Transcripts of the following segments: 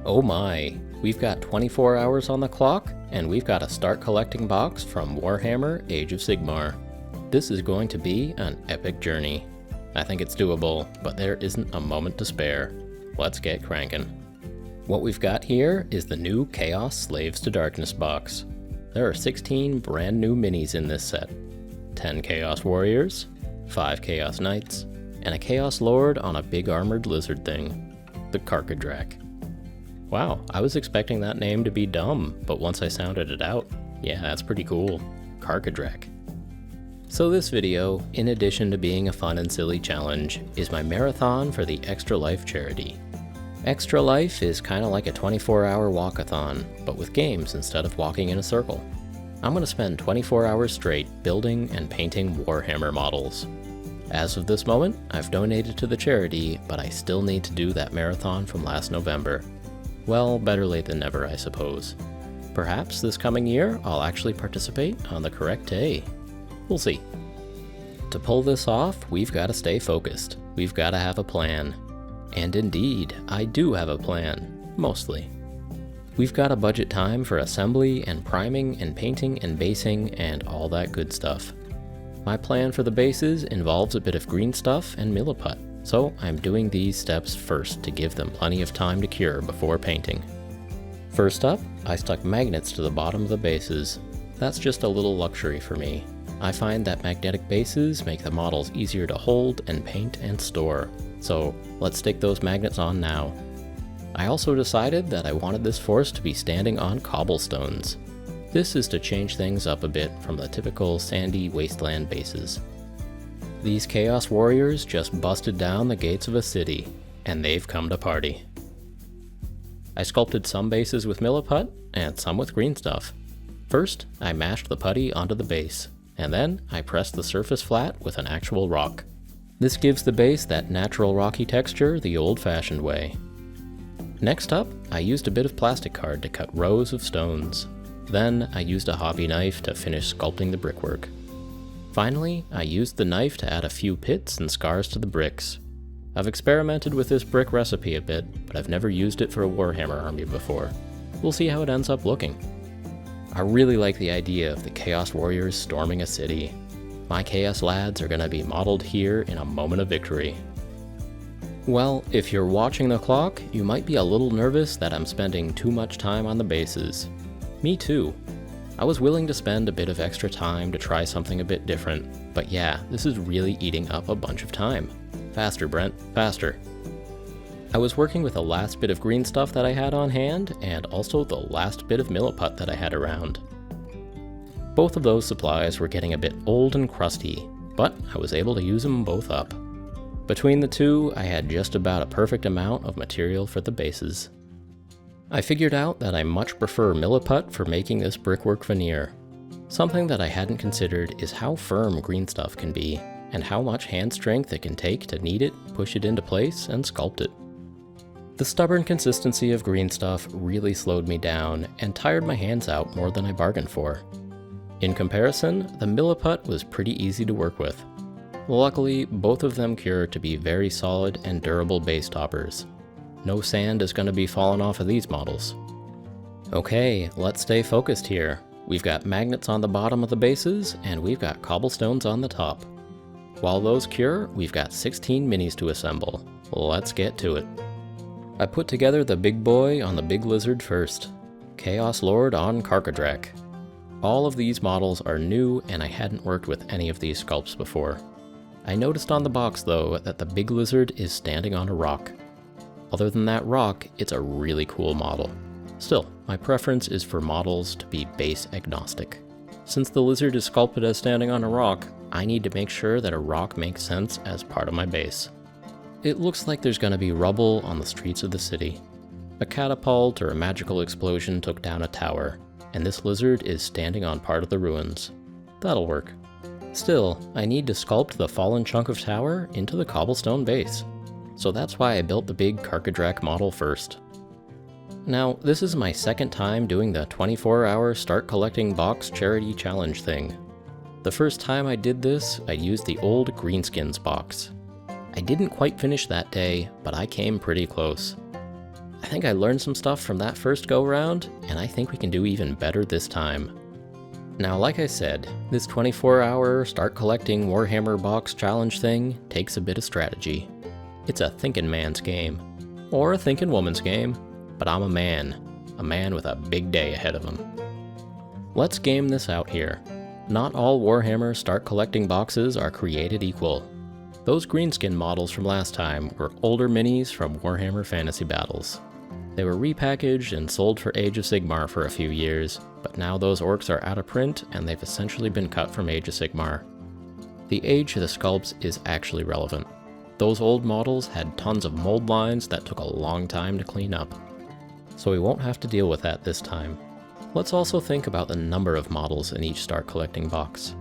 Oh my, we've got 24 hours on the clock, and we've got a start collecting box from Warhammer Age of Sigmar. This is going to be an epic journey. I think it's doable, but there isn't a moment to spare. Let's get cranking. What we've got here is the new Chaos Slaves to Darkness box. There are 16 brand new minis in this set. 10 Chaos Warriors, 5 Chaos Knights, and a Chaos Lord on a big armored lizard thing, the Karkadrak. Wow, I was expecting that name to be dumb, but once I sounded it out, yeah, that's pretty cool. Karkadrak. So this video, in addition to being a fun and silly challenge, is my marathon for the Extra Life charity. Extra Life is kinda like a 24-hour walkathon, but with games instead of walking in a circle. I'm gonna spend 24 hours straight building and painting Warhammer models. As of this moment, I've donated to the charity, but I still need to do that marathon from last November. Well, better late than never, I suppose. Perhaps this coming year, I'll actually participate on the correct day. We'll see. To pull this off, we've got to stay focused. We've got to have a plan. And indeed, I do have a plan. Mostly. We've got a budget time for assembly and priming and painting and basing and all that good stuff. My plan for the bases involves a bit of green stuff and milliput. So I'm doing these steps first to give them plenty of time to cure before painting. First up, I stuck magnets to the bottom of the bases. That's just a little luxury for me. I find that magnetic bases make the models easier to hold and paint and store. So let's stick those magnets on now. I also decided that I wanted this force to be standing on cobblestones. This is to change things up a bit from the typical sandy wasteland bases. These Chaos Warriors just busted down the gates of a city, and they've come to party. I sculpted some bases with milliput, and some with green stuff. First, I mashed the putty onto the base, and then I pressed the surface flat with an actual rock. This gives the base that natural rocky texture the old-fashioned way. Next up, I used a bit of plastic card to cut rows of stones. Then I used a hobby knife to finish sculpting the brickwork. Finally, I used the knife to add a few pits and scars to the bricks. I've experimented with this brick recipe a bit, but I've never used it for a Warhammer army before. We'll see how it ends up looking. I really like the idea of the Chaos Warriors storming a city. My Chaos lads are gonna be modeled here in a moment of victory. Well, if you're watching the clock, you might be a little nervous that I'm spending too much time on the bases. Me too. I was willing to spend a bit of extra time to try something a bit different, but yeah, this is really eating up a bunch of time. Faster, Brent, faster. I was working with the last bit of green stuff that I had on hand, and also the last bit of milliput that I had around. Both of those supplies were getting a bit old and crusty, but I was able to use them both up. Between the two, I had just about a perfect amount of material for the bases. I figured out that I much prefer milliput for making this brickwork veneer. Something that I hadn't considered is how firm green stuff can be, and how much hand strength it can take to knead it, push it into place, and sculpt it. The stubborn consistency of green stuff really slowed me down and tired my hands out more than I bargained for. In comparison, the milliput was pretty easy to work with. Luckily, both of them cure to be very solid and durable base toppers. No sand is going to be falling off of these models. Okay, let's stay focused here. We've got magnets on the bottom of the bases, and we've got cobblestones on the top. While those cure, we've got 16 minis to assemble. Let's get to it. I put together the big boy on the big lizard first. Chaos Lord on Karkadrak. All of these models are new, and I hadn't worked with any of these sculpts before. I noticed on the box though that the big lizard is standing on a rock. Other than that rock, it's a really cool model. Still, my preference is for models to be base agnostic. Since the lizard is sculpted as standing on a rock, I need to make sure that a rock makes sense as part of my base. It looks like there's gonna be rubble on the streets of the city. A catapult or a magical explosion took down a tower, and this lizard is standing on part of the ruins. That'll work. Still, I need to sculpt the fallen chunk of tower into the cobblestone base. So that's why I built the big Karkadrak model first. Now, this is my second time doing the 24-hour start collecting box charity challenge thing. The first time I did this, I used the old Greenskins box. I didn't quite finish that day, but I came pretty close. I think I learned some stuff from that first go-round, and I think we can do even better this time. Now, like I said, this 24-hour start collecting Warhammer box challenge thing takes a bit of strategy. It's a thinking man's game, or a thinking woman's game, but I'm a man with a big day ahead of him. Let's game this out here. Not all Warhammer start collecting boxes are created equal. Those greenskin models from last time were older minis from Warhammer Fantasy Battles. They were repackaged and sold for Age of Sigmar for a few years, but now those orcs are out of print and they've essentially been cut from Age of Sigmar. The age of the sculpts is actually relevant. Those old models had tons of mold lines that took a long time to clean up. So we won't have to deal with that this time. Let's also think about the number of models in each start collecting box.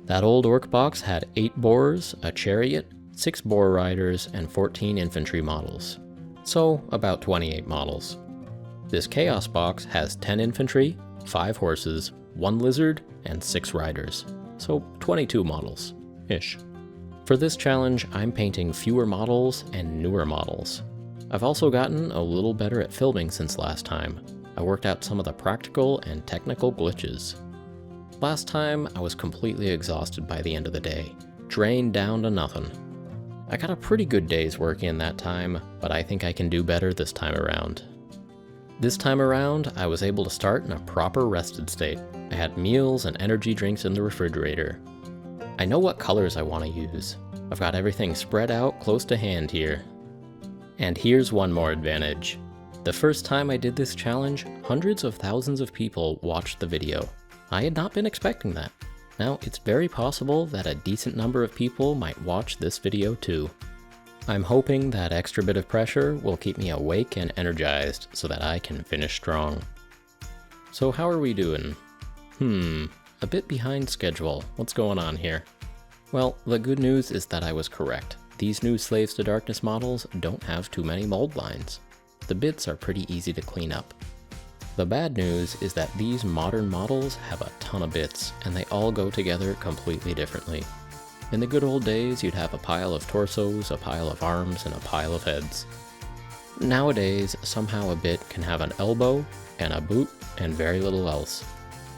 That old orc box had 8 boars, a chariot, 6 boar riders, and 14 infantry models. So about 28 models. This chaos box has 10 infantry, 5 horses, 1 lizard, and 6 riders. So 22 models-ish. For this challenge, I'm painting fewer models and newer models. I've also gotten a little better at filming since last time. I worked out some of the practical and technical glitches. Last time, I was completely exhausted by the end of the day, drained down to nothing. I got a pretty good day's work in that time, but I think I can do better this time around. This time around, I was able to start in a proper rested state. I had meals and energy drinks in the refrigerator. I know what colors I want to use. I've got everything spread out close to hand here. And here's one more advantage. The first time I did this challenge, hundreds of thousands of people watched the video. I had not been expecting that. Now, it's very possible that a decent number of people might watch this video too. I'm hoping that extra bit of pressure will keep me awake and energized so that I can finish strong. So how are we doing? A bit behind schedule. What's going on here? Well, the good news is that I was correct. These new Slaves to Darkness models don't have too many mold lines. The bits are pretty easy to clean up. The bad news is that these modern models have a ton of bits, and they all go together completely differently. In the good old days, you'd have a pile of torsos, a pile of arms, and a pile of heads. Nowadays, somehow a bit can have an elbow, and a boot, and very little else.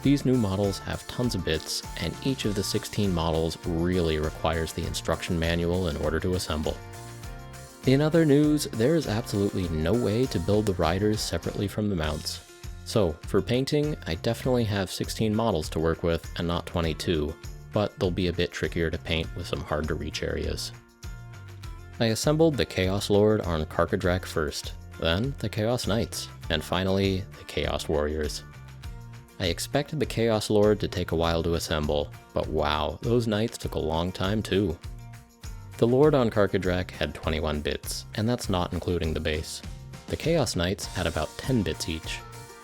These new models have tons of bits, and each of the 16 models really requires the instruction manual in order to assemble. In other news, there is absolutely no way to build the riders separately from the mounts. So, for painting, I definitely have 16 models to work with and not 22, but they'll be a bit trickier to paint with some hard to reach areas. I assembled the Chaos Lord on Carcadrak first, then the Chaos Knights, and finally the Chaos Warriors. I expected the Chaos Lord to take a while to assemble, but wow, those Knights took a long time too. The Lord on Carcadrak had 21 bits, and that's not including the base. The Chaos Knights had about 10 bits each.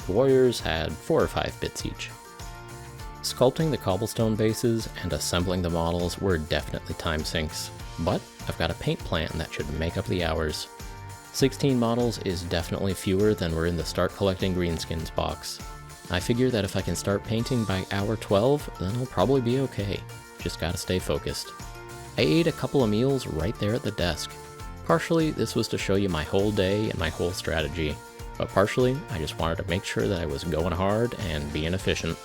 The Warriors had 4 or 5 bits each. Sculpting the cobblestone bases and assembling the models were definitely time sinks, but I've got a paint plan that should make up the hours. 16 models is definitely fewer than were in the Start Collecting Greenskins box. I figure that if I can start painting by hour 12, then I'll probably be okay. Just gotta stay focused. I ate a couple of meals right there at the desk. Partially, this was to show you my whole day and my whole strategy, but partially, I just wanted to make sure that I was going hard and being efficient.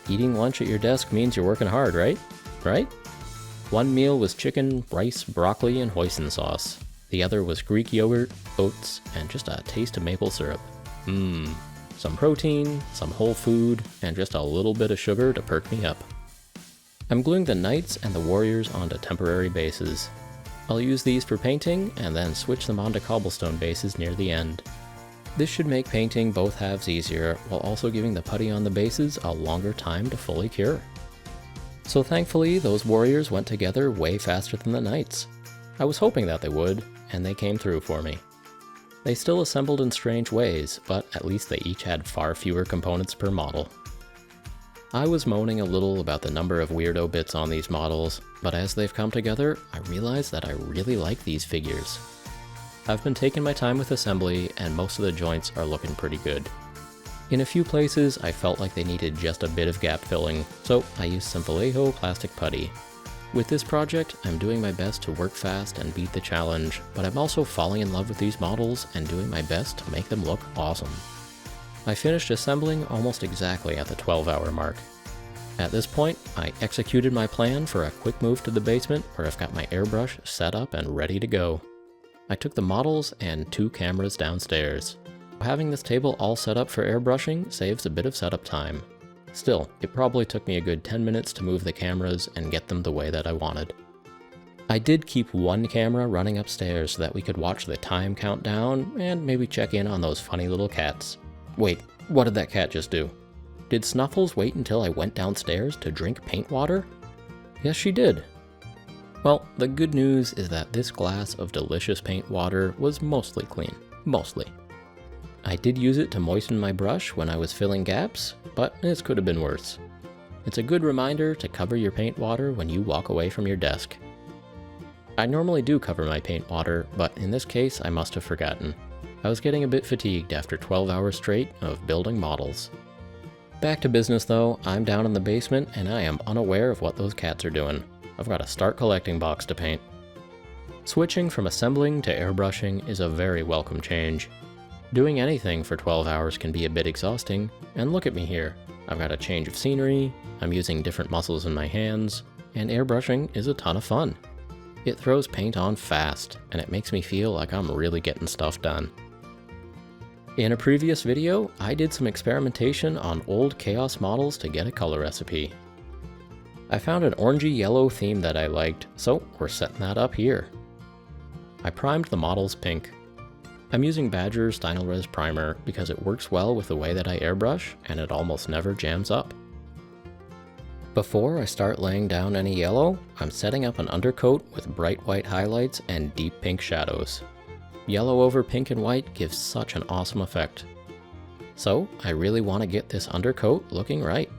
Eating lunch at your desk means you're working hard, right? Right? One meal was chicken, rice, broccoli, and hoisin sauce. The other was Greek yogurt, oats, and just a taste of maple syrup. Some protein, some whole food, and just a little bit of sugar to perk me up. I'm gluing the Knights and the Warriors onto temporary bases. I'll use these for painting, and then switch them onto cobblestone bases near the end. This should make painting both halves easier, while also giving the putty on the bases a longer time to fully cure. So thankfully, those Warriors went together way faster than the Knights. I was hoping that they would, and they came through for me. They still assembled in strange ways, but at least they each had far fewer components per model. I was moaning a little about the number of weirdo bits on these models, but as they've come together, I realized that I really like these figures. I've been taking my time with assembly, and most of the joints are looking pretty good. In a few places, I felt like they needed just a bit of gap filling, so I used some Vallejo plastic putty. With this project, I'm doing my best to work fast and beat the challenge, but I'm also falling in love with these models and doing my best to make them look awesome. I finished assembling almost exactly at the 12-hour mark. At this point, I executed my plan for a quick move to the basement where I've got my airbrush set up and ready to go. I took the models and 2 cameras downstairs. Having this table all set up for airbrushing saves a bit of setup time. Still, it probably took me a good 10 minutes to move the cameras and get them the way that I wanted. I did keep one camera running upstairs so that we could watch the time countdown and maybe check in on those funny little cats. Wait, what did that cat just do? Did Snuffles wait until I went downstairs to drink paint water? Yes, she did. Well, the good news is that this glass of delicious paint water was mostly clean. Mostly. I did use it to moisten my brush when I was filling gaps, but this could have been worse. It's a good reminder to cover your paint water when you walk away from your desk. I normally do cover my paint water, but in this case I must have forgotten. I was getting a bit fatigued after 12 hours straight of building models. Back to business though, I'm down in the basement and I am unaware of what those cats are doing. I've got a start collecting box to paint. Switching from assembling to airbrushing is a very welcome change. Doing anything for 12 hours can be a bit exhausting, and look at me here. I've got a change of scenery, I'm using different muscles in my hands, and airbrushing is a ton of fun. It throws paint on fast, and it makes me feel like I'm really getting stuff done. In a previous video, I did some experimentation on old Chaos models to get a color recipe. I found an orangey yellow theme that I liked, so we're setting that up here. I primed the models pink. I'm using Badger's Stynylrez primer because it works well with the way that I airbrush and it almost never jams up. Before I start laying down any yellow, I'm setting up an undercoat with bright white highlights and deep pink shadows. Yellow over pink and white gives such an awesome effect. So I really want to get this undercoat looking right.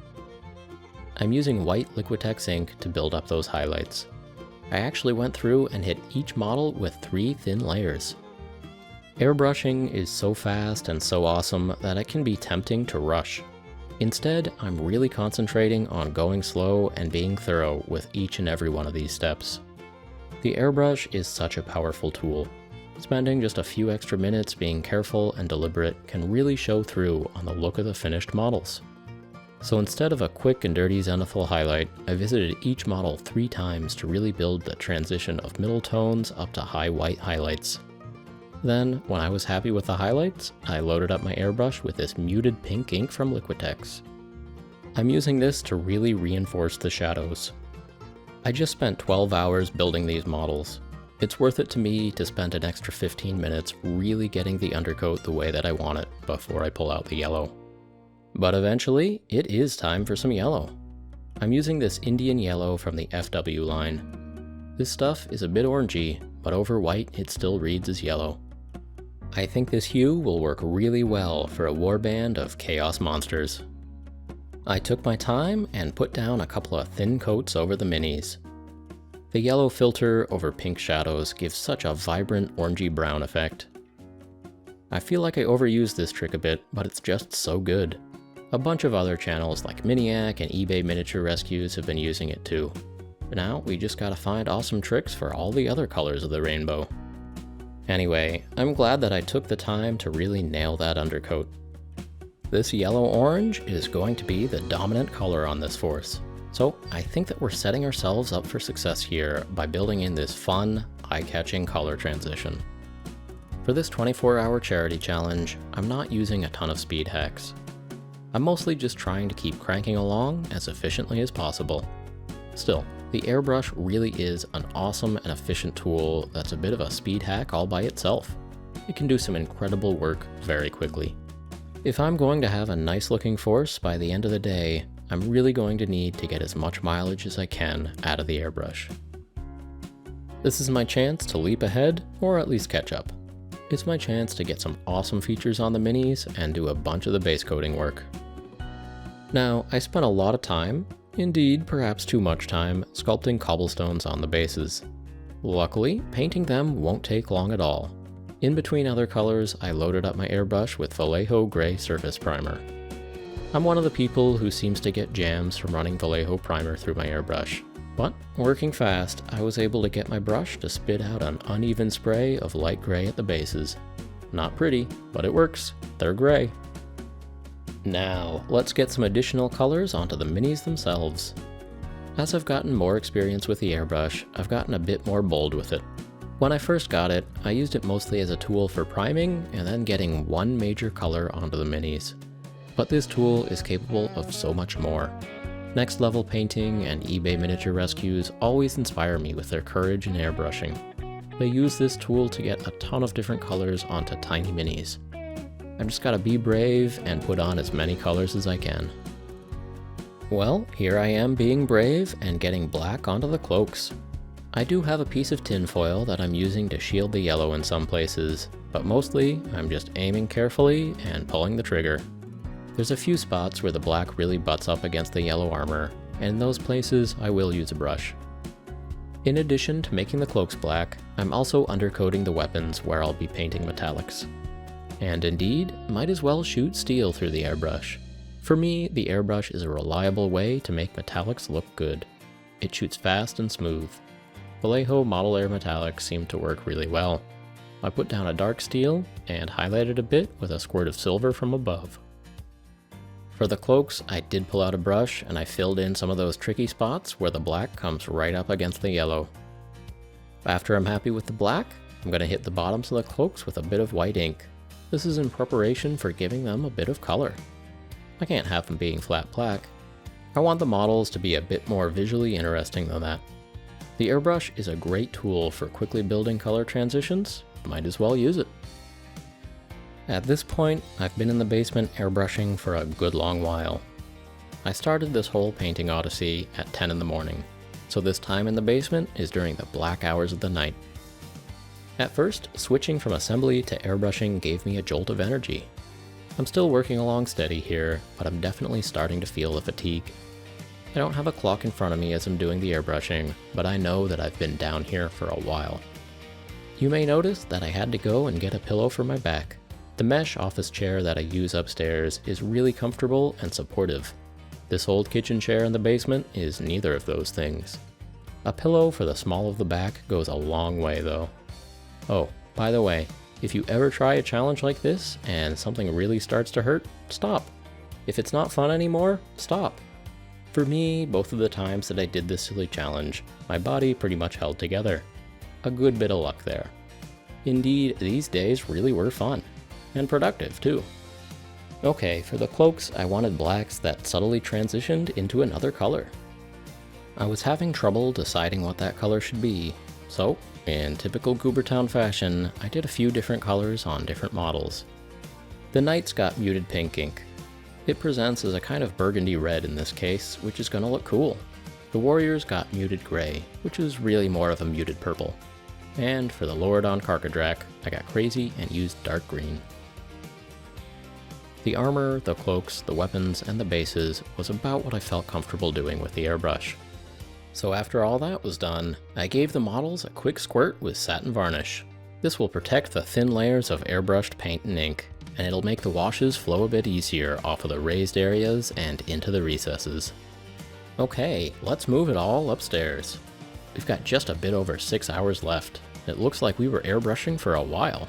I'm using white Liquitex ink to build up those highlights. I actually went through and hit each model with 3 thin layers. Airbrushing is so fast and so awesome that it can be tempting to rush. Instead, I'm really concentrating on going slow and being thorough with each and every one of these steps. The airbrush is such a powerful tool. Spending just a few extra minutes being careful and deliberate can really show through on the look of the finished models. So instead of a quick and dirty zenithal highlight, I visited each model 3 times to really build the transition of middle tones up to high white highlights. Then, when I was happy with the highlights, I loaded up my airbrush with this muted pink ink from Liquitex. I'm using this to really reinforce the shadows. I just spent 12 hours building these models. It's worth it to me to spend an extra 15 minutes really getting the undercoat the way that I want it before I pull out the yellow. But eventually, it is time for some yellow. I'm using this Indian yellow from the FW line. This stuff is a bit orangey, but over white it still reads as yellow. I think this hue will work really well for a warband of chaos monsters. I took my time and put down a couple of thin coats over the minis. The yellow filter over pink shadows gives such a vibrant orangey brown effect. I feel like I overused this trick a bit, but it's just so good. A bunch of other channels like Miniac and eBay Miniature Rescues have been using it too. Now we just gotta find awesome tricks for all the other colors of the rainbow. Anyway, I'm glad that I took the time to really nail that undercoat. This yellow-orange is going to be the dominant color on this force, so I think that we're setting ourselves up for success here by building in this fun, eye-catching color transition. For this 24-hour charity challenge, I'm not using a ton of speed hacks. I'm mostly just trying to keep cranking along as efficiently as possible. Still, the airbrush really is an awesome and efficient tool that's a bit of a speed hack all by itself. It can do some incredible work very quickly. If I'm going to have a nice looking force by the end of the day, I'm really going to need to get as much mileage as I can out of the airbrush. This is my chance to leap ahead, or at least catch up. It's my chance to get some awesome features on the minis and do a bunch of the base coating work. Now, I spent a lot of time, indeed perhaps too much time, sculpting cobblestones on the bases. Luckily, painting them won't take long at all. In between other colors, I loaded up my airbrush with Vallejo Gray Surface Primer. I'm one of the people who seems to get jams from running Vallejo primer through my airbrush. But working fast, I was able to get my brush to spit out an uneven spray of light gray at the bases. Not pretty, but it works. They're gray. Now, let's get some additional colors onto the minis themselves. As I've gotten more experience with the airbrush, I've gotten a bit more bold with it. When I first got it, I used it mostly as a tool for priming and then getting one major color onto the minis. But this tool is capable of so much more. Next level painting and eBay miniature rescues always inspire me with their courage in airbrushing. They use this tool to get a ton of different colors onto tiny minis. I've just gotta be brave and put on as many colors as I can. Well, here I am being brave and getting black onto the cloaks. I do have a piece of tinfoil that I'm using to shield the yellow in some places, but mostly I'm just aiming carefully and pulling the trigger. There's a few spots where the black really butts up against the yellow armor, and in those places I will use a brush. In addition to making the cloaks black, I'm also undercoating the weapons where I'll be painting metallics. And indeed, might as well shoot steel through the airbrush. For me, the airbrush is a reliable way to make metallics look good. It shoots fast and smooth. Vallejo Model Air metallics seem to work really well. I put down a dark steel and highlighted a bit with a squirt of silver from above. For the cloaks, I did pull out a brush and I filled in some of those tricky spots where the black comes right up against the yellow. After I'm happy with the black, I'm going to hit the bottoms of the cloaks with a bit of white ink. This is in preparation for giving them a bit of color. I can't have them being flat black. I want the models to be a bit more visually interesting than that. The airbrush is a great tool for quickly building color transitions, might as well use it. At this point, I've been in the basement airbrushing for a good long while. I started this whole painting odyssey at 10 in the morning, so this time in the basement is during the black hours of the night. At first, switching from assembly to airbrushing gave me a jolt of energy. I'm still working along steady here, but I'm definitely starting to feel the fatigue. I don't have a clock in front of me as I'm doing the airbrushing, but I know that I've been down here for a while. You may notice that I had to go and get a pillow for my back. The mesh office chair that I use upstairs is really comfortable and supportive. This old kitchen chair in the basement is neither of those things. A pillow for the small of the back goes a long way though. Oh, by the way, if you ever try a challenge like this and something really starts to hurt, stop. If it's not fun anymore, stop. For me, both of the times that I did this silly challenge, my body pretty much held together. A good bit of luck there. Indeed, these days really were fun. And productive, too. Okay, for the cloaks, I wanted blacks that subtly transitioned into another color. I was having trouble deciding what that color should be, so, in typical Goobertown fashion, I did a few different colors on different models. The Knights got muted pink ink. It presents as a kind of burgundy red in this case, which is gonna look cool. The Warriors got muted gray, which is really more of a muted purple. And for the Lord on Karkadrak, I got crazy and used dark green. The armor, the cloaks, the weapons, and the bases was about what I felt comfortable doing with the airbrush. So after all that was done, I gave the models a quick squirt with satin varnish. This will protect the thin layers of airbrushed paint and ink, and it'll make the washes flow a bit easier off of the raised areas and into the recesses. Okay, let's move it all upstairs. We've got just a bit over 6 hours left. It looks like we were airbrushing for a while.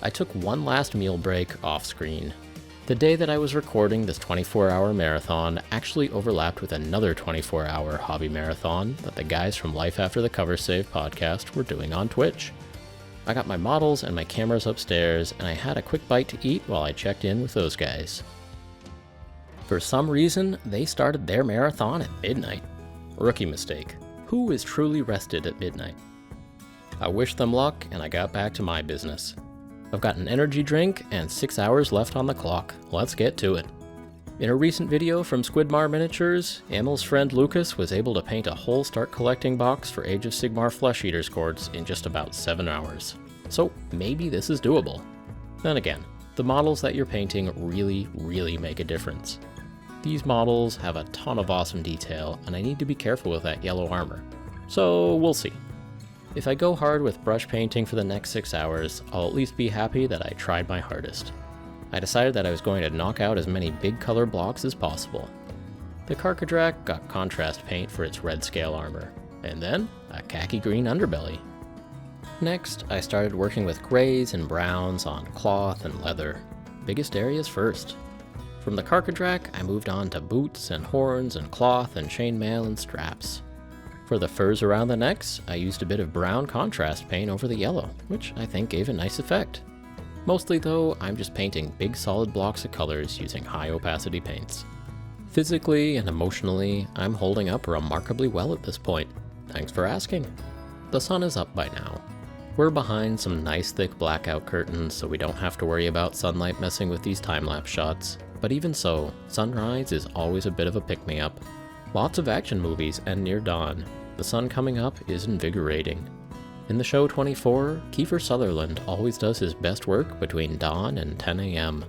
I took one last meal break off screen. The day that I was recording this 24-hour marathon actually overlapped with another 24-hour hobby marathon that the guys from Life After the Cover Save podcast were doing on Twitch. I got my models and my cameras upstairs, and I had a quick bite to eat while I checked in with those guys. For some reason, they started their marathon at midnight. Rookie mistake. Who is truly rested at midnight? I wished them luck, and I got back to my business. I've got an energy drink and 6 hours left on the clock. Let's get to it. In a recent video from Squidmar Miniatures, Emil's friend Lucas was able to paint a whole start collecting box for Age of Sigmar Flesh Eaters cords in just about 7 hours. So maybe this is doable. Then again, the models that you're painting really make a difference. These models have a ton of awesome detail, and I need to be careful with that yellow armor. So we'll see. If I go hard with brush painting for the next 6 hours, I'll at least be happy that I tried my hardest. I decided that I was going to knock out as many big color blocks as possible. The Carcadrak got contrast paint for its red scale armor, and then a khaki green underbelly. Next, I started working with grays and browns on cloth and leather. Biggest areas first. From the Carcadrak, I moved on to boots and horns and cloth and chainmail and straps. For the furs around the necks, I used a bit of brown contrast paint over the yellow, which I think gave a nice effect. Mostly though, I'm just painting big solid blocks of colors using high opacity paints. Physically and emotionally, I'm holding up remarkably well at this point. Thanks for asking. The sun is up by now. We're behind some nice thick blackout curtains so we don't have to worry about sunlight messing with these time-lapse shots. But even so, sunrise is always a bit of a pick-me-up. Lots of action movies end near dawn. The sun coming up is invigorating. In the show 24, Kiefer Sutherland always does his best work between dawn and 10 a.m.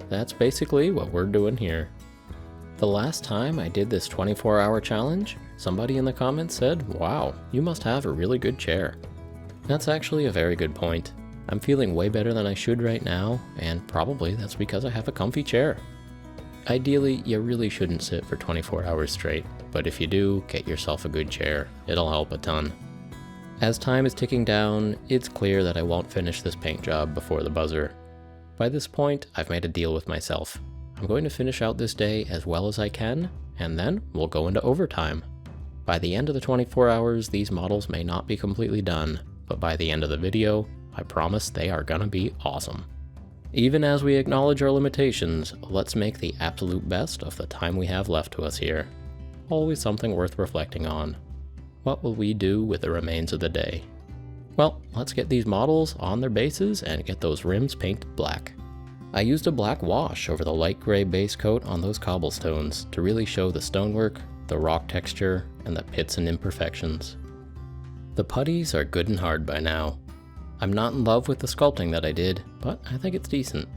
That's basically what we're doing here. The last time I did this 24-hour challenge, somebody in the comments said, "Wow, you must have a really good chair." That's actually a very good point. I'm feeling way better than I should right now, and probably that's because I have a comfy chair. Ideally, you really shouldn't sit for 24 hours straight, but if you do, get yourself a good chair. It'll help a ton. As time is ticking down, it's clear that I won't finish this paint job before the buzzer. By this point, I've made a deal with myself. I'm going to finish out this day as well as I can, and then we'll go into overtime. By the end of the 24 hours, these models may not be completely done, but by the end of the video, I promise they are gonna be awesome. Even as we acknowledge our limitations, let's make the absolute best of the time we have left to us here. Always something worth reflecting on. What will we do with the remains of the day? Well, let's get these models on their bases and get those rims painted black. I used a black wash over the light gray base coat on those cobblestones to really show the stonework, the rock texture, and the pits and imperfections. The putties are good and hard by now. I'm not in love with the sculpting that I did, but I think it's decent.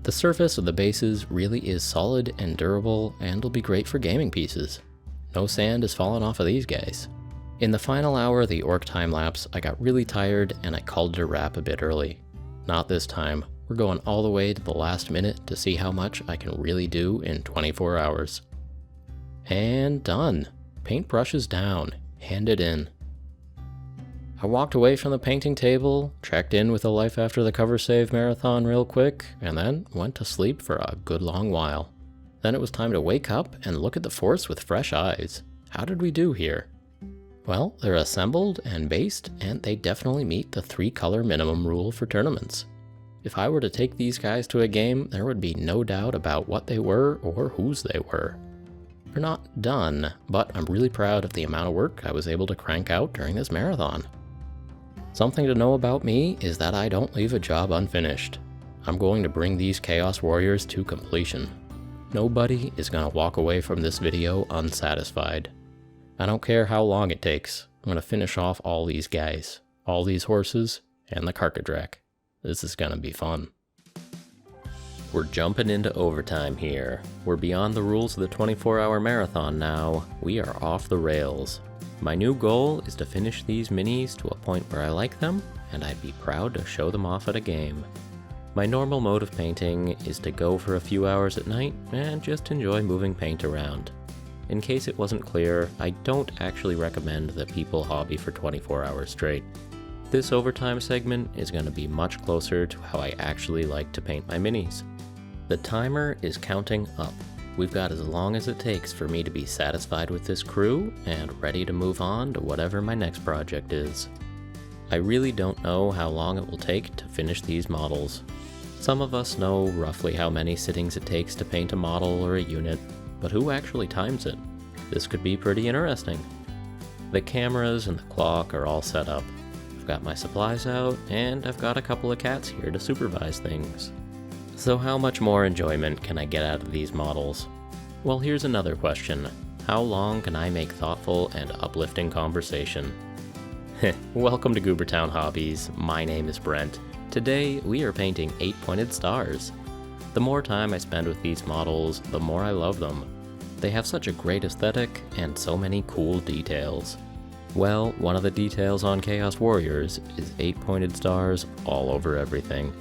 The surface of the bases really is solid and durable and will be great for gaming pieces. No sand has fallen off of these guys. In the final hour of the Orc time-lapse, I got really tired and I called it a wrap a bit early. Not this time. We're going all the way to the last minute to see how much I can really do in 24 hours. And done. Paintbrushes down. Hand it in. I walked away from the painting table, checked in with the Life After the Cover Save marathon real quick, and then went to sleep for a good long while. Then it was time to wake up and look at the force with fresh eyes. How did we do here? Well, they're assembled and based, and they definitely meet the 3-color minimum rule for tournaments. If I were to take these guys to a game, there would be no doubt about what they were or whose they were. They're not done, but I'm really proud of the amount of work I was able to crank out during this marathon. Something to know about me is that I don't leave a job unfinished. I'm going to bring these Chaos Warriors to completion. Nobody is going to walk away from this video unsatisfied. I don't care how long it takes. I'm going to finish off all these guys, all these horses, and the Carcadrak. This is going to be fun. We're jumping into overtime here. We're beyond the rules of the 24-hour marathon now. We are off the rails. My new goal is to finish these minis to a point where I like them, and I'd be proud to show them off at a game. My normal mode of painting is to go for a few hours at night and just enjoy moving paint around. In case it wasn't clear, I don't actually recommend that people hobby for 24 hours straight. This overtime segment is going to be much closer to how I actually like to paint my minis. The timer is counting up. We've got as long as it takes for me to be satisfied with this crew and ready to move on to whatever my next project is. I really don't know how long it will take to finish these models. Some of us know roughly how many sittings it takes to paint a model or a unit, but who actually times it? This could be pretty interesting. The cameras and the clock are all set up. I've got my supplies out, and I've got a couple of cats here to supervise things. So how much more enjoyment can I get out of these models? Well, here's another question. How long can I make thoughtful and uplifting conversation? Welcome to Goobertown Hobbies. My name is Brent. Today, we are painting 8-pointed stars. The more time I spend with these models, the more I love them. They have such a great aesthetic and so many cool details. Well, one of the details on Chaos Warriors is 8-pointed stars all over everything.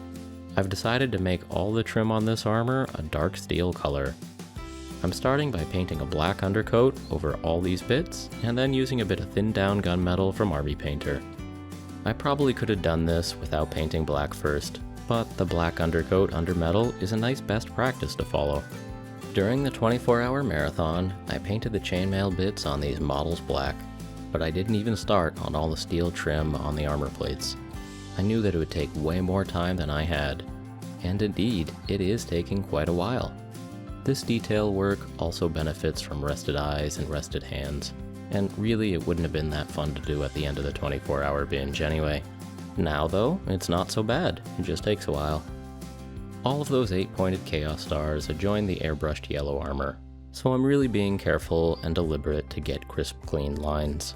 I've decided to make all the trim on this armor a dark steel color. I'm starting by painting a black undercoat over all these bits, and then using a bit of thinned down gunmetal from Army Painter. I probably could have done this without painting black first, but the black undercoat under metal is a nice best practice to follow. During the 24-hour marathon, I painted the chainmail bits on these models black, but I didn't even start on all the steel trim on the armor plates. I knew that it would take way more time than I had, and indeed, it is taking quite a while. This detail work also benefits from rested eyes and rested hands, and really it wouldn't have been that fun to do at the end of the 24-hour binge anyway. Now though, it's not so bad, it just takes a while. All of those 8-pointed chaos stars adjoin the airbrushed yellow armor, so I'm really being careful and deliberate to get crisp, clean lines.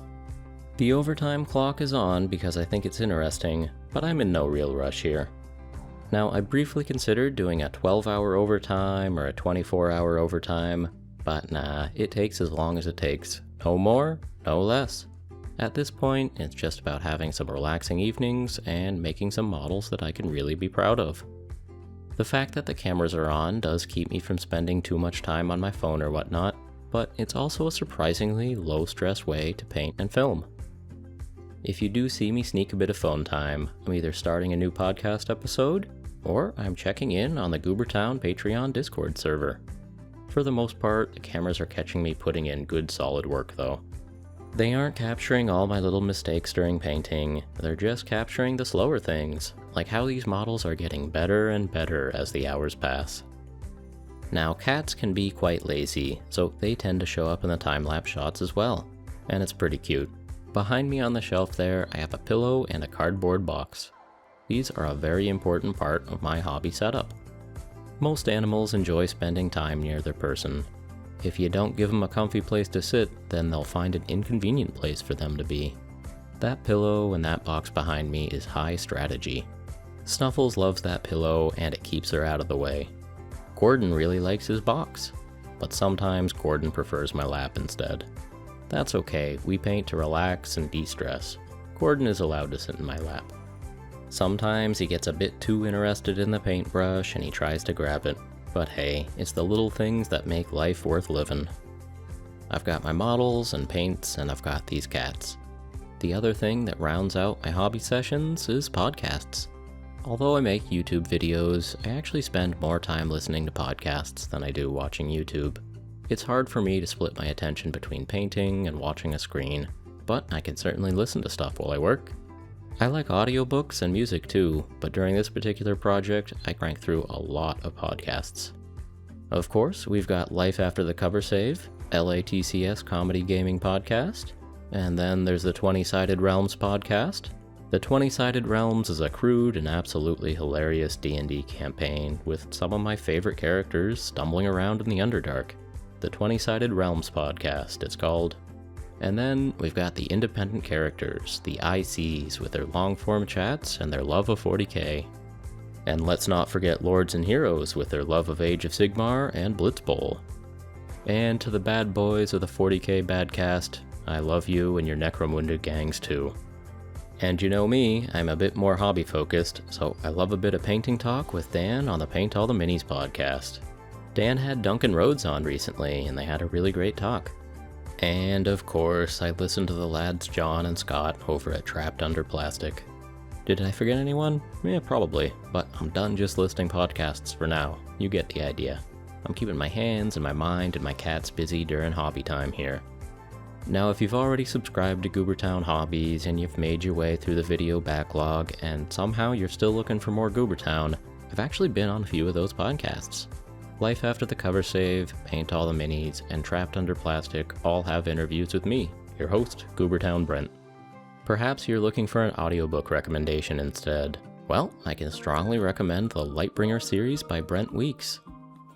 The overtime clock is on because I think it's interesting, but I'm in no real rush here. Now, I briefly considered doing a 12-hour overtime or a 24-hour overtime, but nah, it takes as long as it takes. No more, no less. At this point, it's just about having some relaxing evenings and making some models that I can really be proud of. The fact that the cameras are on does keep me from spending too much time on my phone or whatnot, but it's also a surprisingly low-stress way to paint and film. If you do see me sneak a bit of phone time, I'm either starting a new podcast episode, or I'm checking in on the Goobertown Patreon Discord server. For the most part, the cameras are catching me putting in good solid work though. They aren't capturing all my little mistakes during painting, they're just capturing the slower things, like how these models are getting better and better as the hours pass. Now, cats can be quite lazy, so they tend to show up in the time-lapse shots as well, and it's pretty cute. Behind me on the shelf there, I have a pillow and a cardboard box. These are a very important part of my hobby setup. Most animals enjoy spending time near their person. If you don't give them a comfy place to sit, then they'll find an inconvenient place for them to be. That pillow and that box behind me is high strategy. Snuffles loves that pillow and it keeps her out of the way. Gordon really likes his box, but sometimes Gordon prefers my lap instead. That's okay, we paint to relax and de-stress. Gordon is allowed to sit in my lap. Sometimes he gets a bit too interested in the paintbrush and he tries to grab it, but hey, it's the little things that make life worth living. I've got my models and paints and I've got these cats. The other thing that rounds out my hobby sessions is podcasts. Although I make YouTube videos, I actually spend more time listening to podcasts than I do watching YouTube. It's hard for me to split my attention between painting and watching a screen, but I can certainly listen to stuff while I work. I like audiobooks and music too, but during this particular project, I cranked through a lot of podcasts. Of course, we've got Life After the Cover Save, LATCS Comedy Gaming Podcast, and then there's the 20-Sided Realms podcast. The 20-Sided Realms is a crude and absolutely hilarious D&D campaign with some of my favorite characters stumbling around in the Underdark. The 20-Sided Realms podcast, it's called. And then we've got the independent characters, the ICs, with their long-form chats and their love of 40k. And let's not forget Lords and Heroes with their love of Age of Sigmar and Blitz Bowl. And to the bad boys of the 40k Badcast, I love you and your Necromunda gangs too. And you know me, I'm a bit more hobby-focused, so I love a bit of painting talk with Dan on the Paint All the Minis podcast. Dan had Duncan Rhodes on recently, and they had a really great talk. And of course, I listened to the lads John and Scott over at Trapped Under Plastic. Did I forget anyone? Yeah, probably, but I'm done just listing podcasts for now. You get the idea. I'm keeping my hands and my mind and my cats busy during hobby time here. Now, if you've already subscribed to Goobertown Hobbies and you've made your way through the video backlog and somehow you're still looking for more Goobertown, I've actually been on a few of those podcasts. Life After the Cover Save, Paint All the Minis, and Trapped Under Plastic all have interviews with me, your host, Goobertown Brent. Perhaps you're looking for an audiobook recommendation instead. Well, I can strongly recommend the Lightbringer series by Brent Weeks.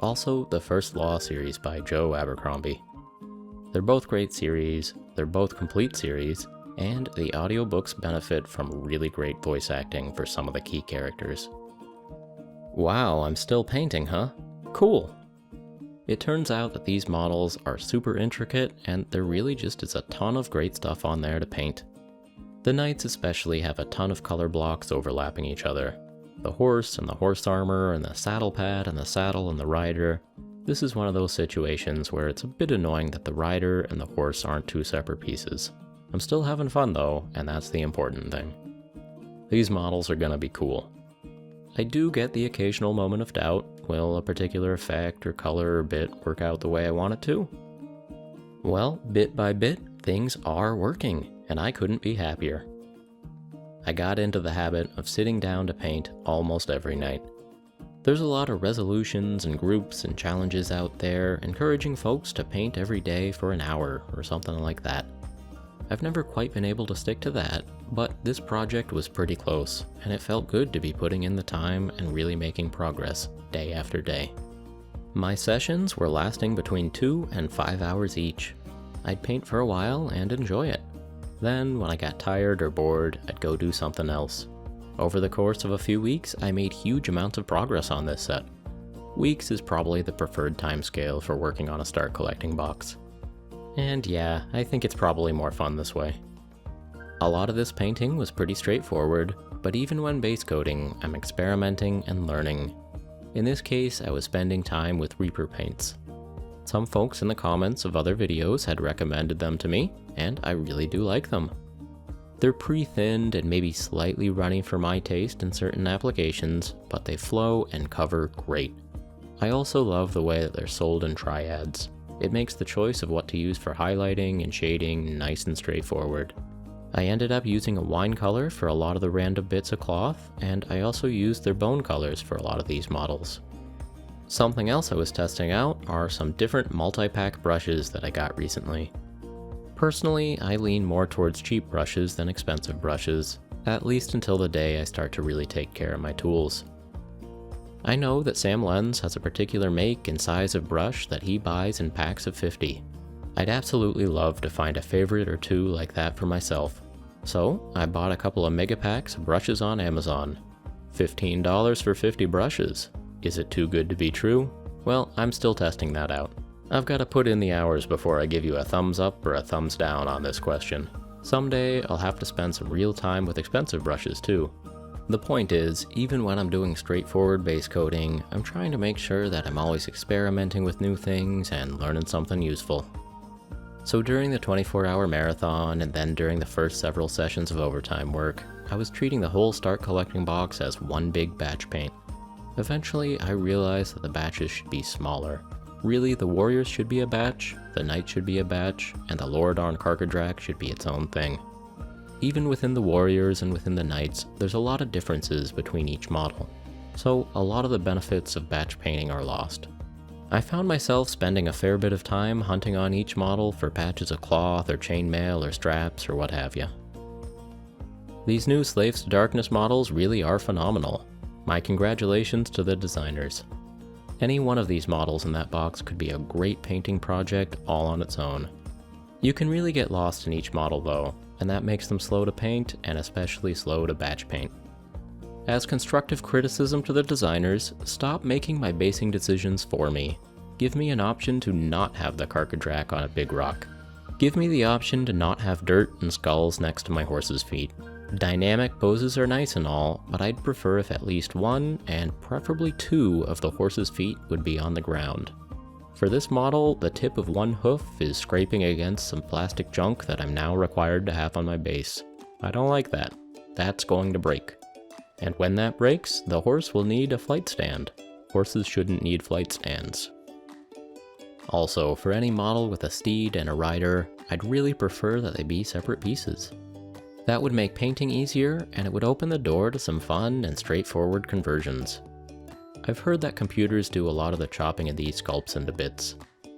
Also, the First Law series by Joe Abercrombie. They're both great series, they're both complete series, and the audiobooks benefit from really great voice acting for some of the key characters. Wow, I'm still painting, huh? Cool! It turns out that these models are super intricate and there really just is a ton of great stuff on there to paint. The knights especially have a ton of color blocks overlapping each other. The horse and the horse armor and the saddle pad and the saddle and the rider. This is one of those situations where it's a bit annoying that the rider and the horse aren't two separate pieces. I'm still having fun though, and that's the important thing. These models are gonna be cool. I do get the occasional moment of doubt. Will a particular effect or color or bit work out the way I want it to? Well, bit by bit, things are working, and I couldn't be happier. I got into the habit of sitting down to paint almost every night. There's a lot of resolutions and groups and challenges out there encouraging folks to paint every day for an hour or something like that. I've never quite been able to stick to that, but this project was pretty close, and it felt good to be putting in the time and really making progress day after day. My sessions were lasting between 2 and 5 hours each. I'd paint for a while and enjoy it. Then, when I got tired or bored, I'd go do something else. Over the course of a few weeks, I made huge amounts of progress on this set. Weeks is probably the preferred timescale for working on a start collecting box. And yeah, I think it's probably more fun this way. A lot of this painting was pretty straightforward, but even when base coating, I'm experimenting and learning. In this case, I was spending time with Reaper paints. Some folks in the comments of other videos had recommended them to me, and I really do like them. They're pre-thinned and maybe slightly runny for my taste in certain applications, but they flow and cover great. I also love the way that they're sold in triads. It makes the choice of what to use for highlighting and shading nice and straightforward. I ended up using a wine color for a lot of the random bits of cloth, and I also used their bone colors for a lot of these models. Something else I was testing out are some different multi-pack brushes that I got recently. Personally, I lean more towards cheap brushes than expensive brushes, at least until the day I start to really take care of my tools. I know that Sam Lenz has a particular make and size of brush that he buys in packs of 50. I'd absolutely love to find a favorite or two like that for myself. So I bought a couple of mega packs of brushes on Amazon. $15 for 50 brushes. Is it too good to be true? Well, I'm still testing that out. I've got to put in the hours before I give you a thumbs up or a thumbs down on this question. Someday I'll have to spend some real time with expensive brushes too. The point is, even when I'm doing straightforward base coating, I'm trying to make sure that I'm always experimenting with new things and learning something useful. So during the 24-hour marathon and then during the first several sessions of overtime work, I was treating the whole start collecting box as one big batch paint. Eventually, I realized that the batches should be smaller. Really, the Warriors should be a batch, the Knight should be a batch, and the Loredan Carcadrak should be its own thing. Even within the Warriors and within the Knights, there's a lot of differences between each model, so a lot of the benefits of batch painting are lost. I found myself spending a fair bit of time hunting on each model for patches of cloth or chainmail or straps or what have you. These new Slaves to Darkness models really are phenomenal. My congratulations to the designers. Any one of these models in that box could be a great painting project all on its own. You can really get lost in each model though, and that makes them slow to paint and especially slow to batch paint. As constructive criticism to the designers, stop making my basing decisions for me. Give me an option to not have the Carcadrak on a big rock. Give me the option to not have dirt and skulls next to my horse's feet. Dynamic poses are nice and all, but I'd prefer if at least one, and preferably two, of the horse's feet would be on the ground. For this model, the tip of one hoof is scraping against some plastic junk that I'm now required to have on my base. I don't like that. That's going to break. And when that breaks, the horse will need a flight stand. Horses shouldn't need flight stands. Also, for any model with a steed and a rider, I'd really prefer that they be separate pieces. That would make painting easier, and it would open the door to some fun and straightforward conversions. I've heard that computers do a lot of the chopping of these sculpts into bits.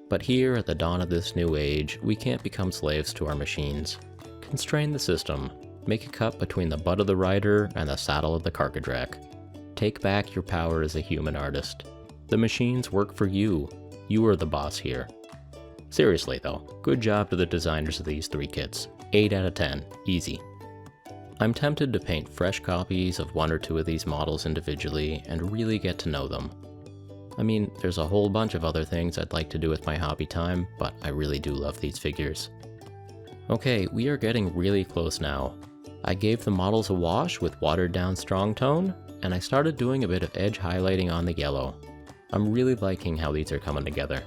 But here, at the dawn of this new age, we can't become slaves to our machines. Constrain the system. Make a cut between the butt of the rider and the saddle of the Carcadrak. Take back your power as a human artist. The machines work for you. You are the boss here. Seriously though, good job to the designers of these three kits. 8 out of 10. Easy. I'm tempted to paint fresh copies of one or two of these models individually and really get to know them. I mean, there's a whole bunch of other things I'd like to do with my hobby time, but I really do love these figures. Okay, we are getting really close now. I gave the models a wash with watered down strong tone, and I started doing a bit of edge highlighting on the yellow. I'm really liking how these are coming together.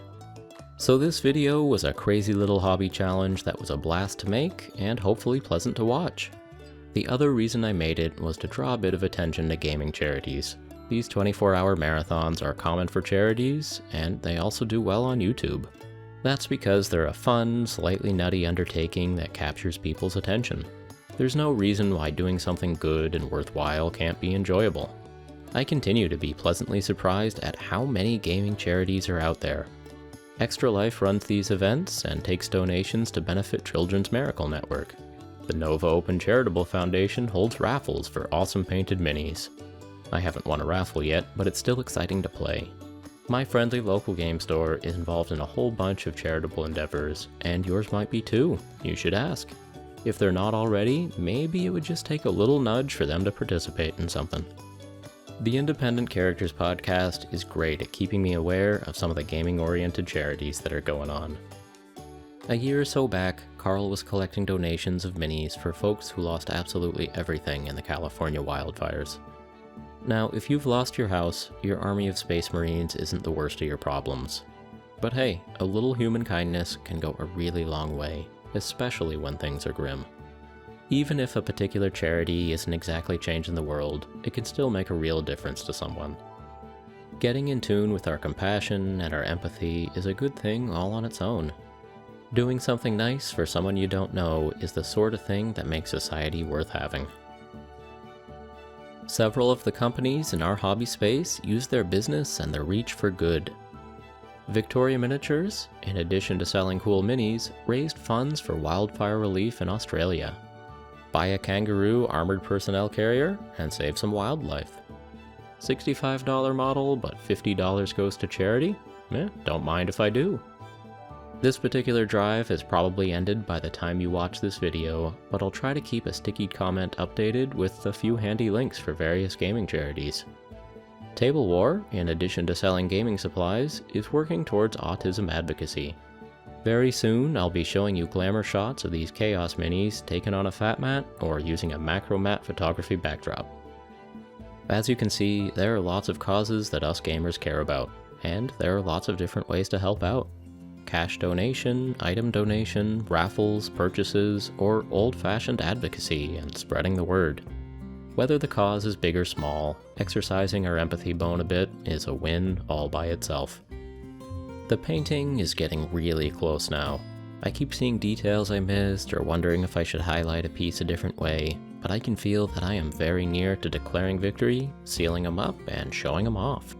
So this video was a crazy little hobby challenge that was a blast to make and hopefully pleasant to watch. The other reason I made it was to draw a bit of attention to gaming charities. These 24-hour marathons are common for charities, and they also do well on YouTube. That's because they're a fun, slightly nutty undertaking that captures people's attention. There's no reason why doing something good and worthwhile can't be enjoyable. I continue to be pleasantly surprised at how many gaming charities are out there. Extra Life runs these events and takes donations to benefit Children's Miracle Network. The Nova Open Charitable Foundation holds raffles for awesome painted minis. I haven't won a raffle yet, but it's still exciting to play. My friendly local game store is involved in a whole bunch of charitable endeavors, and yours might be too. You should ask. If they're not already, maybe it would just take a little nudge for them to participate in something. The Independent Characters podcast is great at keeping me aware of some of the gaming-oriented charities that are going on. A year or so back, Carl was collecting donations of minis for folks who lost absolutely everything in the California wildfires. Now, if you've lost your house, your army of Space Marines isn't the worst of your problems. But hey, a little human kindness can go a really long way, especially when things are grim. Even if a particular charity isn't exactly changing the world, it can still make a real difference to someone. Getting in tune with our compassion and our empathy is a good thing all on its own. Doing something nice for someone you don't know is the sort of thing that makes society worth having. Several of the companies in our hobby space use their business and their reach for good. Victoria Miniatures, in addition to selling cool minis, raised funds for wildfire relief in Australia. Buy a kangaroo armored personnel carrier and save some wildlife. $65 model, but $50 goes to charity? Don't mind if I do. This particular drive has probably ended by the time you watch this video, but I'll try to keep a stickied comment updated with a few handy links for various gaming charities. Table War, in addition to selling gaming supplies, is working towards autism advocacy. Very soon, I'll be showing you glamour shots of these Chaos minis taken on a fat mat or using a macro matte photography backdrop. As you can see, there are lots of causes that us gamers care about, and there are lots of different ways to help out. Cash donation, item donation, raffles, purchases, or old-fashioned advocacy and spreading the word. Whether the cause is big or small, exercising our empathy bone a bit is a win all by itself. The painting is getting really close now. I keep seeing details I missed or wondering if I should highlight a piece a different way, but I can feel that I am very near to declaring victory, sealing them up, and showing them off.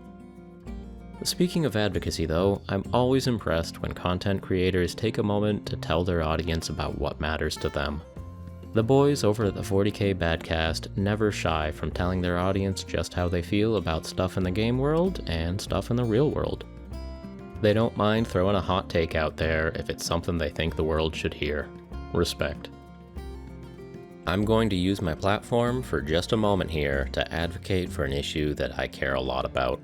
Speaking of advocacy though, I'm always impressed when content creators take a moment to tell their audience about what matters to them. The boys over at the 40K Badcast never shy from telling their audience just how they feel about stuff in the game world and stuff in the real world. They don't mind throwing a hot take out there if it's something they think the world should hear. Respect. I'm going to use my platform for just a moment here to advocate for an issue that I care a lot about.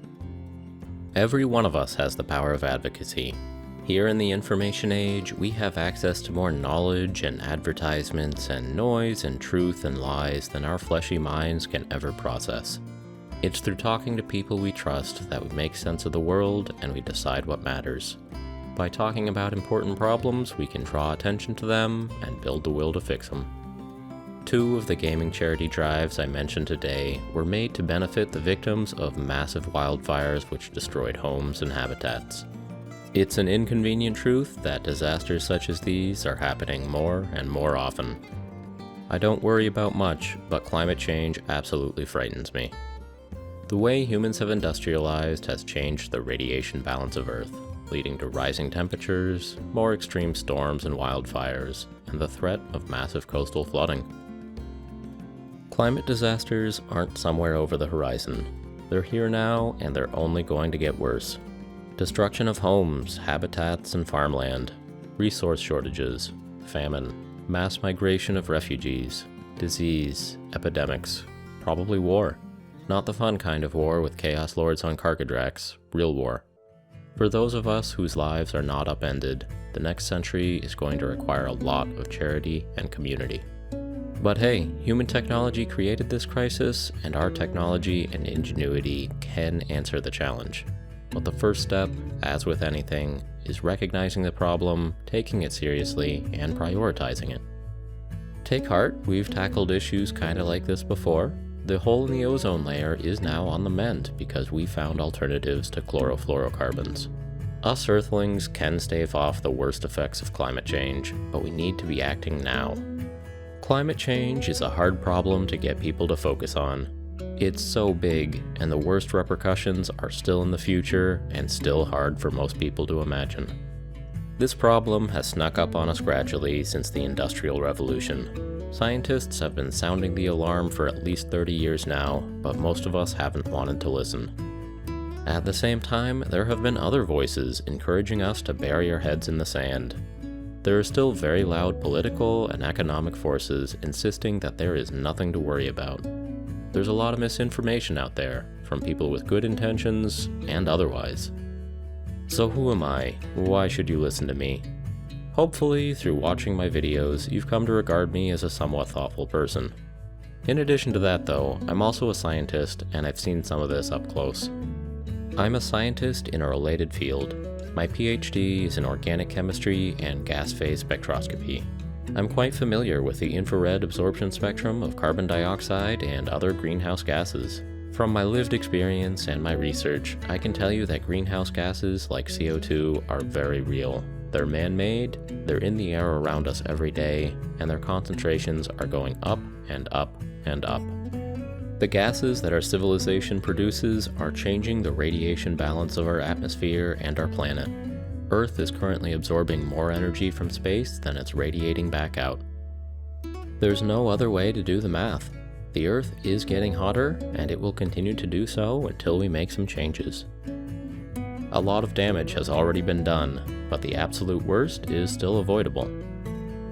Every one of us has the power of advocacy. Here in the information age, we have access to more knowledge and advertisements and noise and truth and lies than our fleshy minds can ever process. It's through talking to people we trust that we make sense of the world and we decide what matters. By talking about important problems, we can draw attention to them and build the will to fix them. 2 of the gaming charity drives I mentioned today were made to benefit the victims of massive wildfires which destroyed homes and habitats. It's an inconvenient truth that disasters such as these are happening more and more often. I don't worry about much, but climate change absolutely frightens me. The way humans have industrialized has changed the radiation balance of Earth, leading to rising temperatures, more extreme storms and wildfires, and the threat of massive coastal flooding. Climate disasters aren't somewhere over the horizon. They're here now, and they're only going to get worse. Destruction of homes, habitats, and farmland, resource shortages, famine, mass migration of refugees, disease, epidemics, probably war. Not the fun kind of war with Chaos Lords on Karkadrax, real war. For those of us whose lives are not upended, the next century is going to require a lot of charity and community. But hey, human technology created this crisis, and our technology and ingenuity can answer the challenge. but the first step, as with anything, is recognizing the problem, taking it seriously, and prioritizing it. Take heart, we've tackled issues kinda like this before. The hole in the ozone layer is now on the mend because we found alternatives to chlorofluorocarbons. Us Earthlings can stave off the worst effects of climate change, but we need to be acting now. Climate change is a hard problem to get people to focus on. It's so big, and the worst repercussions are still in the future and still hard for most people to imagine. This problem has snuck up on us gradually since the Industrial Revolution. Scientists have been sounding the alarm for at least 30 years now, but most of us haven't wanted to listen. At the same time, there have been other voices encouraging us to bury our heads in the sand. There are still very loud political and economic forces insisting that there is nothing to worry about. There's a lot of misinformation out there, from people with good intentions and otherwise. So who am I? Why should you listen to me? Hopefully, through watching my videos, you've come to regard me as a somewhat thoughtful person. In addition to that though, I'm also a scientist and I've seen some of this up close. I'm a scientist in a related field. My PhD is in organic chemistry and gas phase spectroscopy. I'm quite familiar with the infrared absorption spectrum of carbon dioxide and other greenhouse gases. From my lived experience and my research, I can tell you that greenhouse gases like CO2 are very real. They're man-made, they're in the air around us every day, and their concentrations are going up and up and up. The gases that our civilization produces are changing the radiation balance of our atmosphere and our planet. Earth is currently absorbing more energy from space than it's radiating back out. There's no other way to do the math. The Earth is getting hotter, and it will continue to do so until we make some changes. A lot of damage has already been done, but the absolute worst is still avoidable.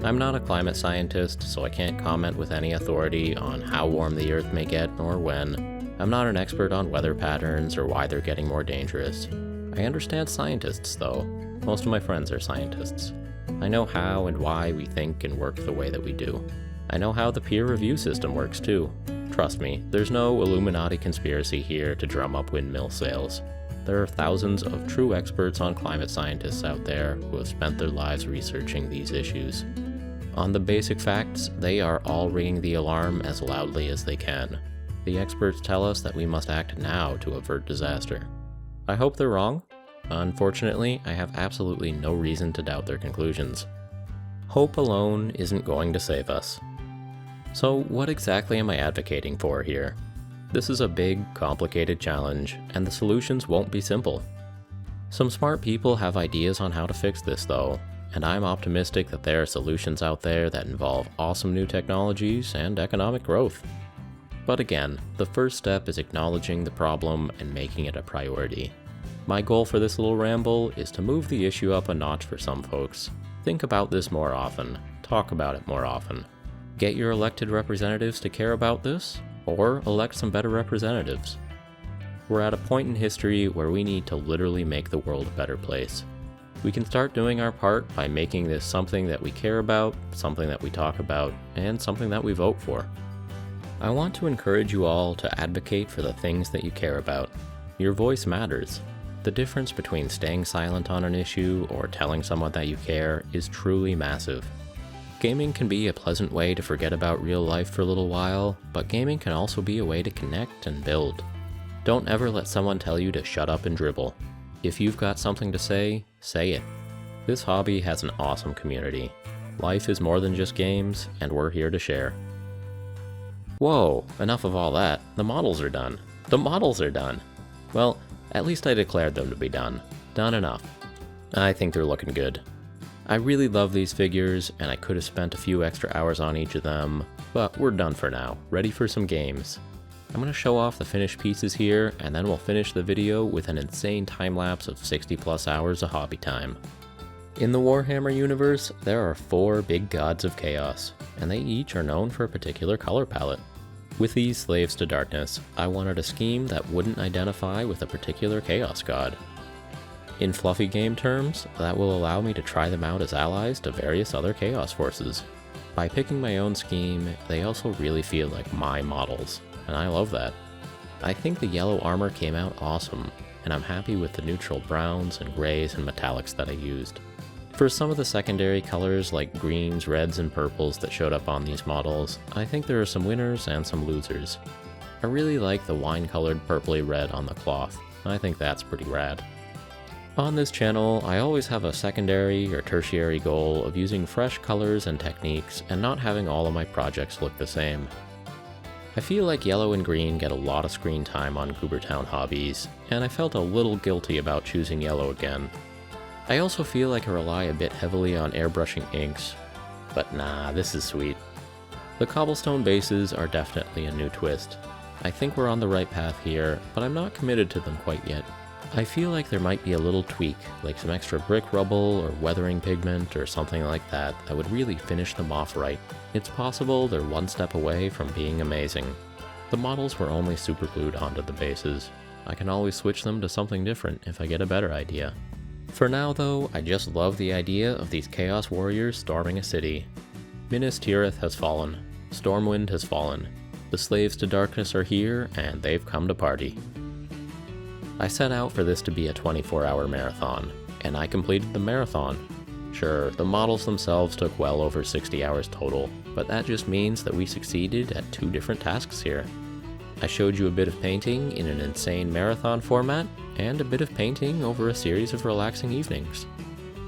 I'm not a climate scientist, so I can't comment with any authority on how warm the Earth may get or when. I'm not an expert on weather patterns or why they're getting more dangerous. I understand scientists, though. Most of my friends are scientists. I know how and why we think and work the way that we do. I know how the peer review system works, too. Trust me, there's no Illuminati conspiracy here to drum up windmill sales. There are thousands of true experts on climate scientists out there who have spent their lives researching these issues. On the basic facts, they are all ringing the alarm as loudly as they can. The experts tell us that we must act now to avert disaster. I hope they're wrong. Unfortunately, I have absolutely no reason to doubt their conclusions. Hope alone isn't going to save us. So what exactly am I advocating for here? This is a big, complicated challenge, and the solutions won't be simple. Some smart people have ideas on how to fix this though, and I'm optimistic that there are solutions out there that involve awesome new technologies and economic growth. But again, the first step is acknowledging the problem and making it a priority. My goal for this little ramble is to move the issue up a notch for some folks. Think about this more often. Talk about it more often. Get your elected representatives to care about this, or elect some better representatives. We're at a point in history where we need to literally make the world a better place. We can start doing our part by making this something that we care about, something that we talk about, and something that we vote for. I want to encourage you all to advocate for the things that you care about. Your voice matters. The difference between staying silent on an issue or telling someone that you care is truly massive. Gaming can be a pleasant way to forget about real life for a little while, but gaming can also be a way to connect and build. Don't ever let someone tell you to shut up and dribble. If you've got something to say it. This hobby has an awesome community. Life is more than just games, and we're here to share. Whoa, enough of all that. The models are done. The models are done. Well, at least I declared them to be done. Done enough. I think they're looking good. I really love these figures, and I could have spent a few extra hours on each of them, but we're done for now, ready for some games. I'm going to show off the finished pieces here, and then we'll finish the video with an insane time-lapse of 60 plus hours of hobby time. In the Warhammer universe, there are 4 big gods of chaos, and they each are known for a particular color palette. With these slaves to darkness, I wanted a scheme that wouldn't identify with a particular chaos god. In fluffy game terms, that will allow me to try them out as allies to various other chaos forces. By picking my own scheme, they also really feel like my models, and I love that. I think the yellow armor came out awesome. and I'm happy with the neutral browns and grays and metallics that I used. For some of the secondary colors like greens, reds, and purples that showed up on these models, I think there are some winners and some losers. I really like the wine-colored purpley red on the cloth. I think that's pretty rad. On this channel, I always have a secondary or tertiary goal of using fresh colors and techniques and not having all of my projects look the same. I feel like yellow and green get a lot of screen time on Goobertown Hobbies, and I felt a little guilty about choosing yellow again. I also feel like I rely a bit heavily on airbrushing inks, but nah, this is sweet. The cobblestone bases are definitely a new twist. I think we're on the right path here, but I'm not committed to them quite yet. I feel like there might be a little tweak, like some extra brick rubble or weathering pigment or something like that would really finish them off right. It's possible they're one step away from being amazing. The models were only super glued onto the bases. I can always switch them to something different if I get a better idea. For now though, I just love the idea of these Chaos Warriors storming a city. Minas Tirith has fallen. Stormwind has fallen. The slaves to darkness are here, and they've come to party. I set out for this to be a 24-hour marathon, and I completed the marathon. Sure, the models themselves took well over 60 hours total, but that just means that we succeeded at 2 different tasks here. I showed you a bit of painting in an insane marathon format, and a bit of painting over a series of relaxing evenings.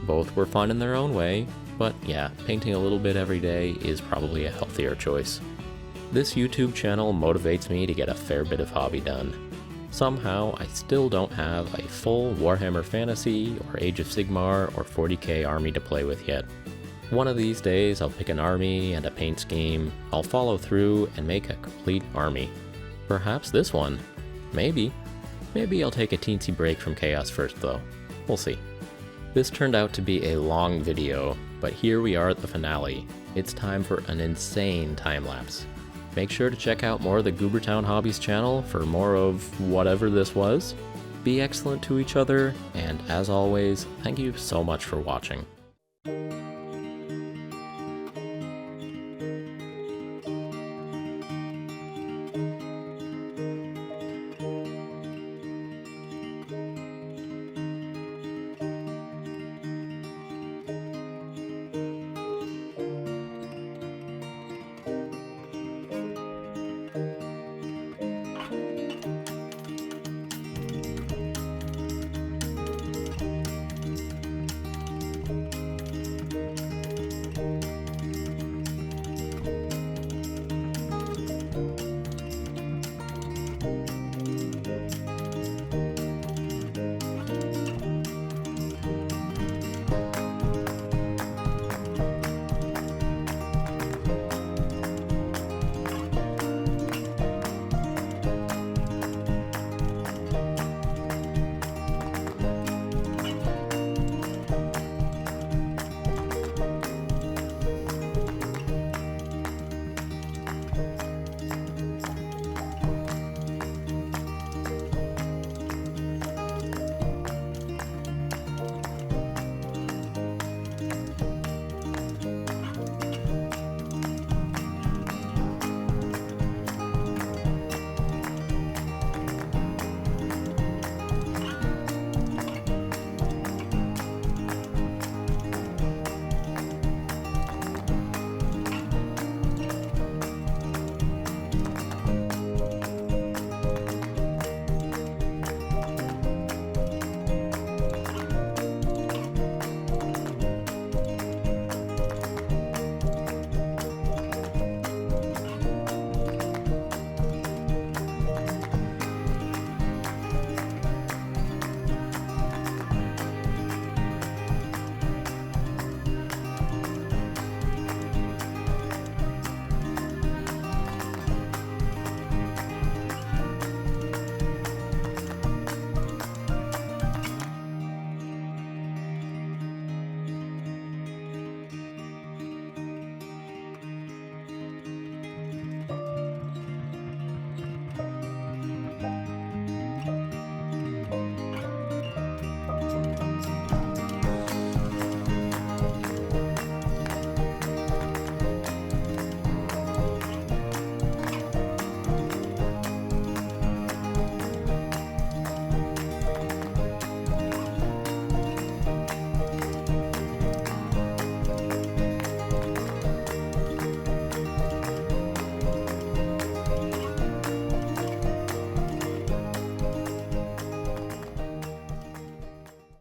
Both were fun in their own way, but yeah, painting a little bit every day is probably a healthier choice. This YouTube channel motivates me to get a fair bit of hobby done. Somehow, I still don't have a full Warhammer Fantasy or Age of Sigmar or 40k army to play with yet. One of these days I'll pick an army and a paint scheme, I'll follow through and make a complete army. Perhaps this one. Maybe. Maybe I'll take a teensy break from Chaos first though. We'll see. This turned out to be a long video, but here we are at the finale. It's time for an insane time-lapse. Make sure to check out more of the Goobertown Hobbies channel for more of whatever this was. Be excellent to each other, and as always, thank you so much for watching.